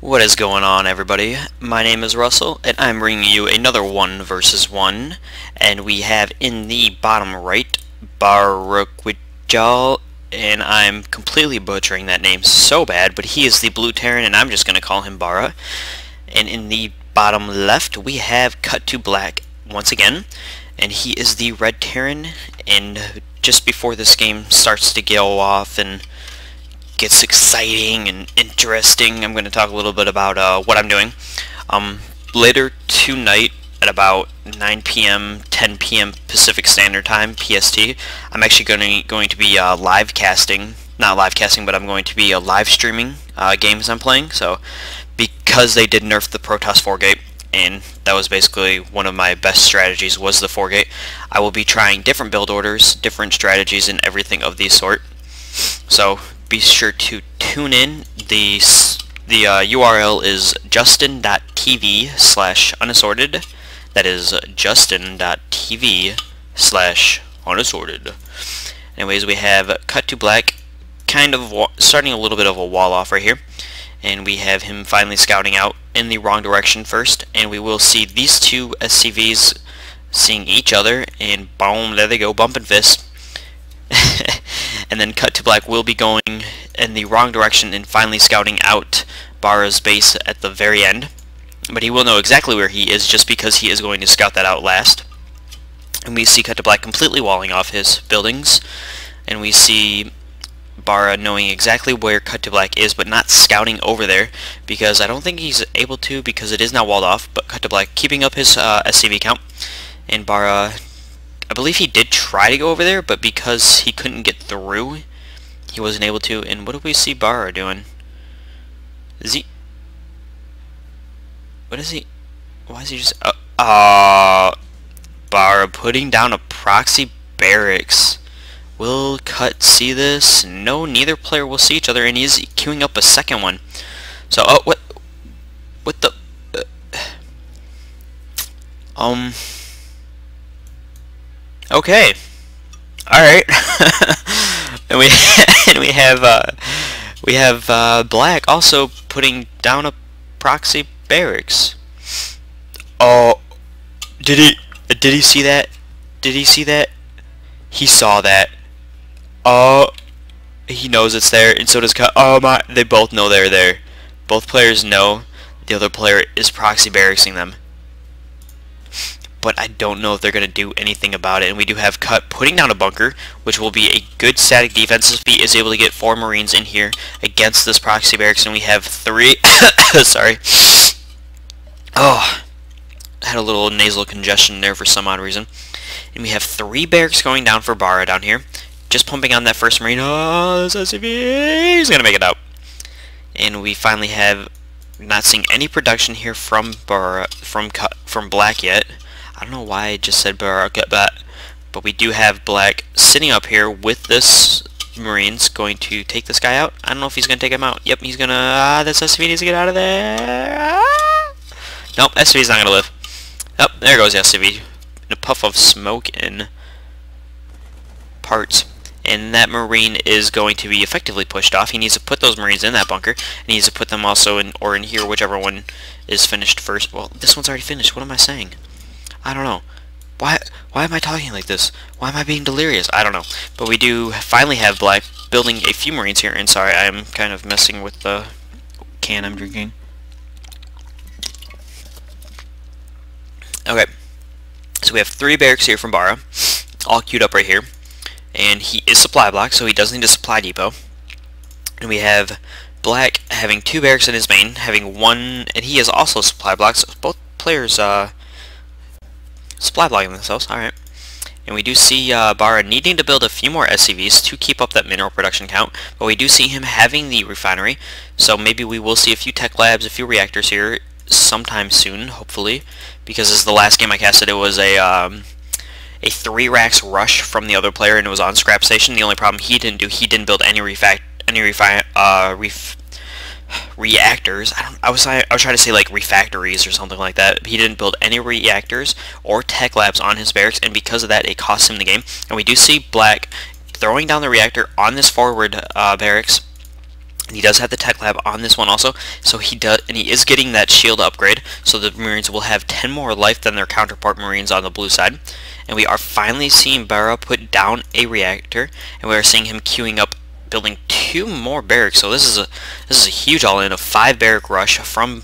What is going on, everybody? My name is Russell, and I'm bringing you another 1 versus 1, and we have in the bottom right, Baraqijal, and I'm completely butchering that name so bad, but he is the blue Terran, and I'm just going to call him Bara. And in the bottom left, we have CutToBlack once again, and he is the red Terran, and just before this game starts to go off and gets exciting and interesting, I'm going to talk a little bit about what I'm doing. Later tonight at about 9 p.m., 10 p.m. Pacific Standard Time, PST, I'm actually going to be live casting, not live casting, but I'm going to be live streaming games I'm playing. So because they did nerf the Protoss 4-gate, and that was basically one of my best strategies, was the 4-gate, I will be trying different build orders, different strategies, and everything of the sort. So be sure to tune in. The URL is justin.tv/unassorted. That is justin.tv/unassorted. Anyways, we have CutToBlack kind of starting a little bit of a wall off right here. And we have him finally scouting out in the wrong direction first. And we will see these two SCVs seeing each other. And boom, there they go, bumping fists. And then CutToBlack will be going in the wrong direction and finally scouting out Bara's base at the very end. But he will know exactly where he is just because he is going to scout that out last. And we see CutToBlack completely walling off his buildings. And we see Bara knowing exactly where CutToBlack is, but not scouting over there, because I don't think he's able to, because it is now walled off. But CutToBlack keeping up his SCV count, and Bara, I believe he did try to go over there, but because he couldn't get through, he wasn't able to. And what do we see Bara doing? Is he... What is he... Why is he just... Bara putting down a Proxy Barracks. Will Cut see this? No, neither player will see each other, and he's queuing up a second one. So, what the... Okay. Alright. And we have Black also putting down a Proxy Barracks. Oh, did he see that? Did he see that? He saw that. Oh, he knows it's there, and so does Cut. Oh my, they both know they're there. Both players know the other player is Proxy Barracksing them. But I don't know if they're going to do anything about it. And we do have Cut putting down a bunker, which will be a good static defense if he is able to get 4 Marines in here against this Proxy Barracks. And we have 3... Sorry. Oh, I had a little nasal congestion there for some odd reason. And we have 3 barracks going down for Bara down here. Just pumping on that first Marine. Oh, this SCV, he's going to make it out. And we finally have... not seeing any production here from Bara, from Black yet. I don't know why I just said Baraqijal, but we do have Black sitting up here with this Marines going to take this guy out. I don't know if he's going to take him out. Yep, he's going to... this SCV needs to get out of there. Nope, SCV's not going to live. Oh, there goes the SCV. In a puff of smoke and parts. And that Marine is going to be effectively pushed off. He needs to put those Marines in that bunker. And he needs to put them also in, or in here, whichever one is finished first. Well, this one's already finished. What am I saying? I don't know. Why am I talking like this? Why am I being delirious? I don't know. But we do finally have Black building a few Marines here. And sorry, I'm kind of messing with the can I'm drinking. Okay. So we have 3 barracks here from Bara, all queued up right here. And he is supply block, so he does need a supply depot. And we have Black having 2 barracks in his main, having 1, and he is also supply block, so both players supply blocking themselves. Alright. And we do see Bara needing to build a few more SCVs to keep up that mineral production count, but we do see him having the refinery, so maybe we will see a few tech labs, a few reactors here sometime soon, hopefully, because this is the last game I casted. It was a 3 racks rush from the other player, and it was on scrap station. The only problem he didn't do, he didn't build any reactors. I was trying to say like refactories or something like that. He didn't build any reactors or tech labs on his barracks, and because of that, it cost him the game. And we do see Black throwing down the reactor on this forward barracks, And he does have the tech lab on this one also, so he is getting that shield upgrade, so the Marines will have 10 more life than their counterpart Marines on the blue side. And we are finally seeing Bara put down a reactor, and we are seeing him queuing up building 2 more barracks. So this is a huge all-in, a 5 barrack rush from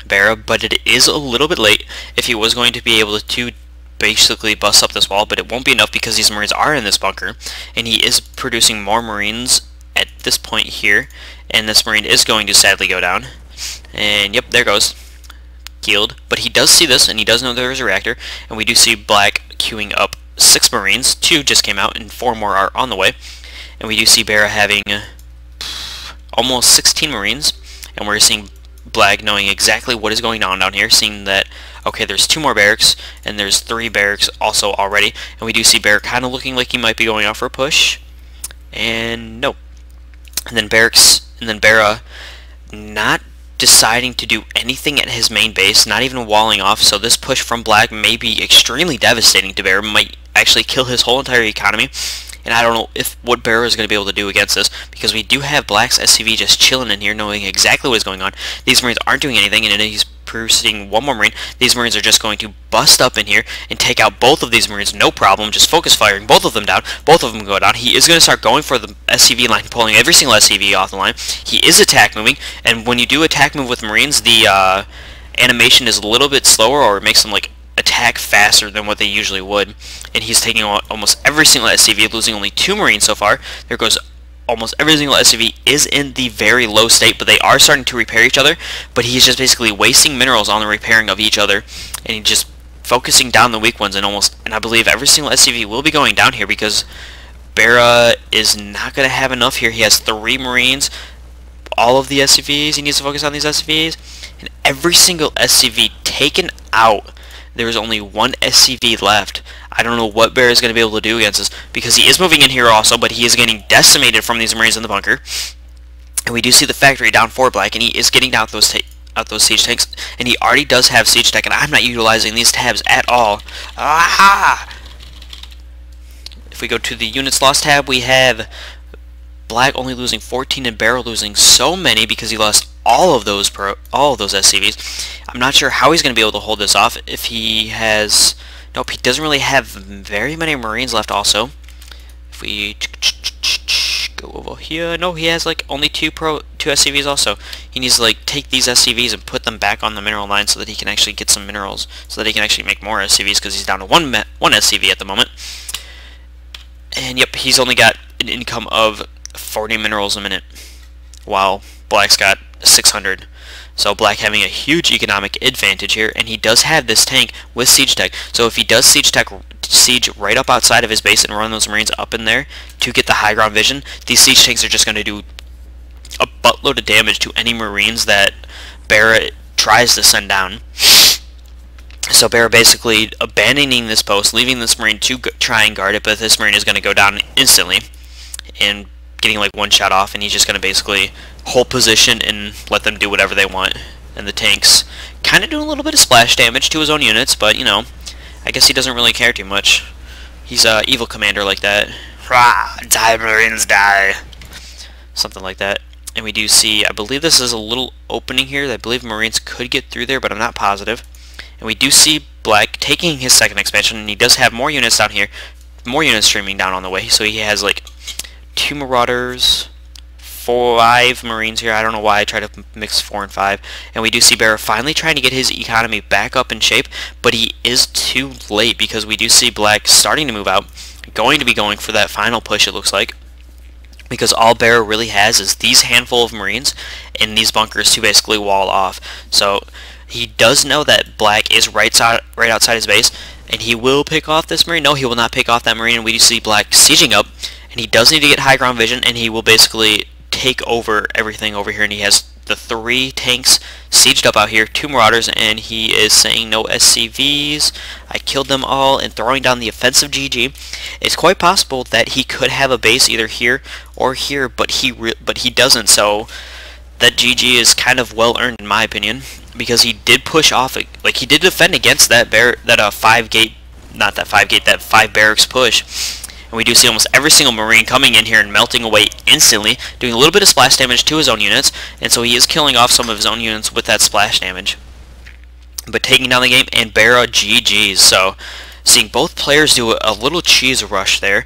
Bara, but it is a little bit late if he was going to be able to basically bust up this wall, but it won't be enough because these Marines are in this bunker, and he is producing more Marines at this point here, and this Marine is going to sadly go down. And yep, there goes. Killed. But he does see this, and he does know there is a reactor, and we do see Black queuing up 6 Marines. 2 just came out, and 4 more are on the way. And we do see Bara having almost 16 Marines, and we're seeing Black knowing exactly what is going on down here, seeing that, okay, there's 2 more barracks, and there's 3 barracks also already, and we do see Bara kind of looking like he might be going out for a push, and no. And then Bara not deciding to do anything at his main base, not even walling off, so this push from Black may be extremely devastating to Bara, might actually kill his whole entire economy. And I don't know what Bara is going to be able to do against this, because we do have Black's SCV just chilling in here, knowing exactly what is going on. These Marines aren't doing anything, and he's producing 1 more Marine. These Marines are just going to bust up in here and take out both of these Marines, no problem, just focus firing both of them down. Both of them go down. He is going to start going for the SCV line, pulling every single SCV off the line. He is attack moving, and when you do attack move with Marines, the animation is a little bit slower, or it makes them like attack faster than what they usually would. And he's taking almost every single SCV, losing only 2 Marines so far. There goes almost every single SCV is in the very low state, but they are starting to repair each other. But he's just basically wasting minerals on the repairing of each other, and he's just focusing down the weak ones. And I believe every single SCV will be going down here, because Bara is not going to have enough here. He has 3 Marines, all of the SCVs, he needs to focus on these SCVs, and every single SCV taken out. There's only 1 SCV left. I don't know what Bara is going to be able to do against this, because he is moving in here also, but he is getting decimated from these Marines in the bunker. And we do see the factory down for Black, and he is getting out those siege tanks, and he already does have siege tech, and I'm not utilizing these tabs at all. Ah! If we go to the units lost tab, we have Black only losing 14 and Bara losing so many because he lost all of those SCVs. I'm not sure how he's going to be able to hold this off if he has... Nope, he doesn't really have very many Marines left also. If we go over here... No, he has like only 2 SCVs also. He needs to like take these SCVs and put them back on the mineral line so that he can actually get some minerals, so that he can actually make more SCVs, because he's down to one SCV at the moment. And yep, he's only got an income of 40 minerals a minute, while Black's got 600. So Black having a huge economic advantage here, and he does have this tank with siege tech. So if he does siege right up outside of his base and run those Marines up in there to get the high ground vision, these siege tanks are just going to do a buttload of damage to any Marines that Bara tries to send down. So Bara basically abandoning this post, leaving this Marine to try and guard it, but this Marine is going to go down instantly and getting like 1 shot off, and he's just going to basically hold position and let them do whatever they want. And the tank's kind of doing a little bit of splash damage to his own units, but you know, I guess he doesn't really care too much. He's a evil commander like that. Rah, die Marines, die. Something like that. And we do see, I believe this is a little opening here. I believe Marines could get through there, but I'm not positive. And we do see Black taking his second expansion, and he does have more units down here, more units streaming down on the way. So he has like 2 Marauders, 5 Marines here. I don't know why I try to mix 4 and 5. And we do see Bara finally trying to get his economy back up in shape, but he is too late, because we do see Black starting to move out, going to be going for that final push, it looks like, because all Bara really has is these handful of Marines in these bunkers to basically wall off. So he does know that Black is right outside his base, and he will pick off this Marine. No, he will not pick off that Marine, and we do see Black sieging up, and he does need to get high ground vision, and he will basically take over everything over here. And he has the 3 tanks sieged up out here, 2 Marauders, and he is saying no SCVs, I killed them all, and throwing down the offensive GG. It's quite possible that he could have a base either here or here, but he doesn't. So that GG is kind of well earned in my opinion, because he did push off, like he did defend against that 5 barracks push, and we do see almost every single Marine coming in here and melting away instantly, doing a little bit of splash damage to his own units, and so he is killing off some of his own units with that splash damage. But taking down the game, and Bara GG's. So seeing both players do a little cheese rush there,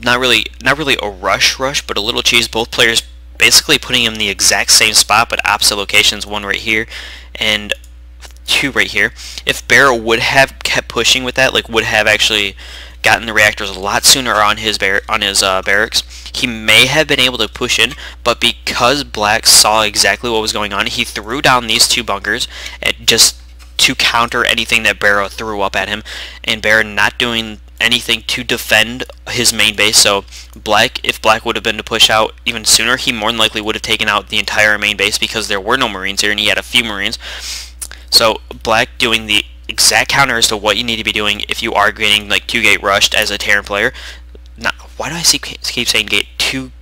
not really a rush, but a little cheese. Both players basically putting him in the exact same spot, but opposite locations. One right here, and two right here. If Bara would have kept pushing with that, like would have actually gotten the reactors a lot sooner on his barracks, he may have been able to push in, but because Black saw exactly what was going on, he threw down these two bunkers just to counter anything that Bara threw up at him, and Bara not doing anything to defend his main base. So if Black would have been to push out even sooner, he more than likely would have taken out the entire main base, because there were no Marines here and he had a few Marines. So Black doing the exact counter as to what you need to be doing if you are getting like 2-gate rushed as a Terran player. Why do I keep saying gate? 2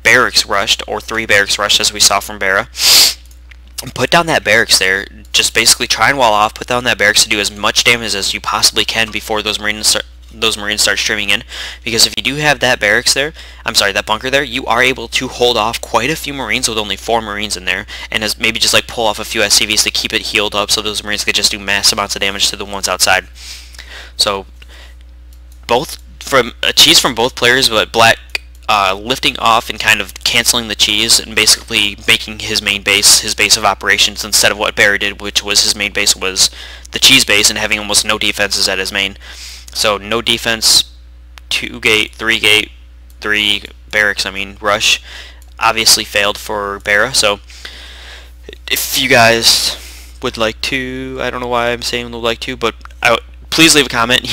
barracks rushed, or 3 barracks rushed, as we saw from Bara. Put down that barracks there. Just basically try and wall off. Put down that barracks to do as much damage as you possibly can before those Marines start streaming in. Because if you do have that barracks there, that bunker there, you are able to hold off quite a few Marines with only 4 Marines in there, and maybe just like pull off a few SCVs to keep it healed up, so those Marines could just do mass amounts of damage to the ones outside. So from a cheese from both players, but Black lifting off and kind of canceling the cheese and basically making his main base his base of operations, instead of what Bara did, which was his main base was the cheese base and having almost no defenses at his main. So no defense, 2-gate, 3-gate, 3 barracks, rush, obviously failed for Bara. So if you guys would like to, I don't know why I'm saying would like to, but please leave a comment,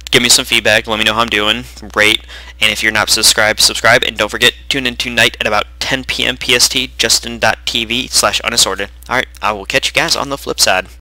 give me some feedback, let me know how I'm doing, rate, and if you're not subscribed, subscribe, and don't forget, tune in tonight at about 10 p.m. PST, justin.tv/unassorted. Alright, I will catch you guys on the flip side.